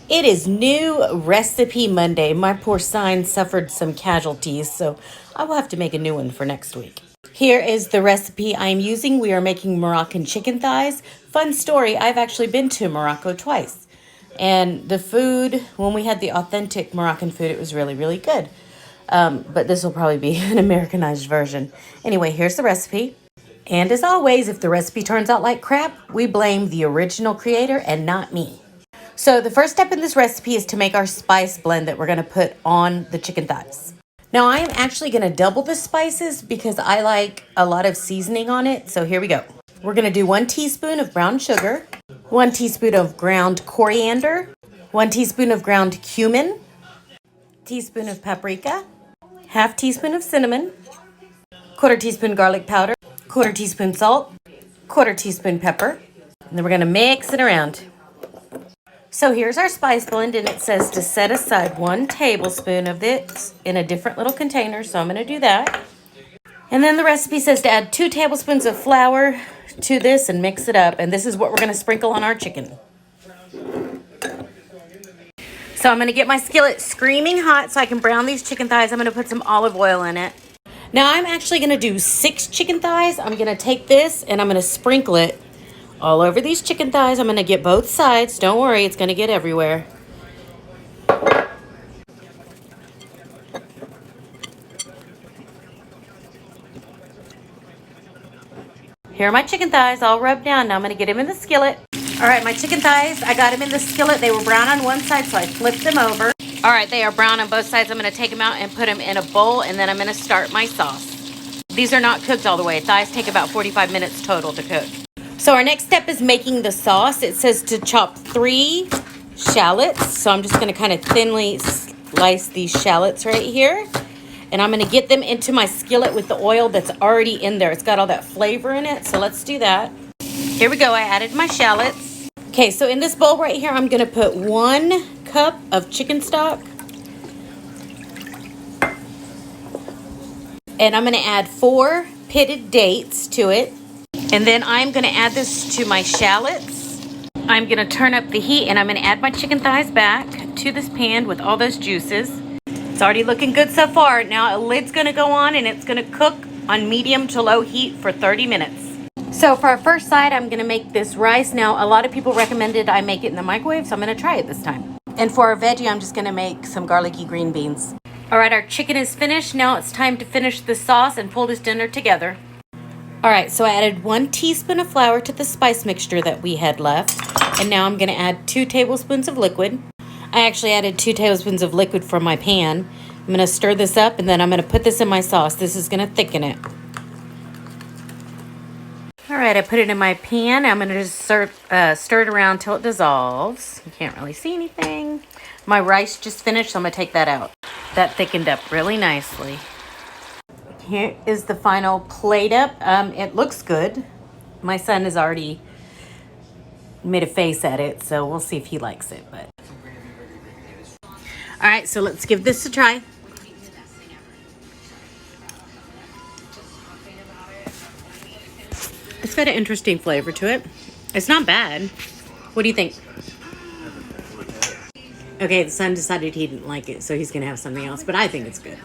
It is new recipe Monday. My poor sign suffered some casualties, so I will have to make a new one for next week. Here is the recipe I'm using. We are making Moroccan chicken thighs. Fun story, I've actually been to Morocco twice. And the food, when we had the authentic Moroccan food, it was really, really good. But this will probably be an Americanized version. Anyway, here's the recipe. And as always, if the recipe turns out like crap, we blame the original creator and not me. So the first step in this recipe is to make our spice blend that we're going to put on the chicken thighs. Now I am actually going to double the spices because I like a lot of seasoning on it. So here we go. We're going to do 1 teaspoon of brown sugar, 1 teaspoon of ground coriander, 1 teaspoon of ground cumin, teaspoon of paprika, half teaspoon of cinnamon, 1/4 teaspoon garlic powder, 1/4 teaspoon salt, 1/4 teaspoon pepper. And then we're going to mix it around. So here's our spice blend, and it says to set aside 1 tablespoon of this in a different little container, so I'm going to do that. And then the recipe says to add 2 tablespoons of flour to this and mix it up, and this is what we're going to sprinkle on our chicken. So I'm going to get my skillet screaming hot so I can brown these chicken thighs. I'm going to put some olive oil in it. Now I'm actually going to do 6 chicken thighs. I'm going to take this and I'm going to sprinkle it all over these chicken thighs. I'm going to get both sides. Don't worry, it's going to get everywhere. Here are my chicken thighs all rubbed down. Now I'm going to get them in the skillet. All right, my chicken thighs, I got them in the skillet. They were brown on one side, so I flipped them over. All right, they are brown on both sides. I'm going to take them out and put them in a bowl, and then I'm going to start my sauce. These are not cooked all the way. Thighs take about 45 minutes total to cook. So our next step is making the sauce. It says to chop 3 shallots. So I'm just going to kind of thinly slice these shallots right here. And I'm going to get them into my skillet with the oil that's already in there. It's got all that flavor in it. So let's do that. Here we go. I added my shallots. Okay, so in this bowl right here, I'm going to put 1 cup of chicken stock. And I'm going to add 4 pitted dates to it. And then I'm going to add this to my shallots. I'm going to turn up the heat and I'm going to add my chicken thighs back to this pan with all those juices. It's already looking good so far. Now a lid's going to go on and it's going to cook on medium to low heat for 30 minutes. So for our first side, I'm going to make this rice. Now a lot of people recommended I make it in the microwave, so I'm going to try it this time. And for our veggie, I'm just going to make some garlicky green beans. All right, our chicken is finished. Now it's time to finish the sauce and pull this dinner together. All right, so I added 1 teaspoon of flour to the spice mixture that we had left. And now I'm going to add 2 tablespoons of liquid. I actually added 2 tablespoons of liquid from my pan. I'm going to stir this up, and then I'm going to put this in my sauce. This is going to thicken it. All right, I put it in my pan. I'm going to just stir it around till it dissolves. You can't really see anything. My rice just finished, so I'm going to take that out. That thickened up really nicely. Here is the final plate up. It looks good. My son has already made a face at it, so we'll see if he likes it. But all right, so let's give this a try. It's got an interesting flavor to it. It's not bad. What do you think? Okay, the son decided he didn't like it, so he's gonna have something else, but I think it's good.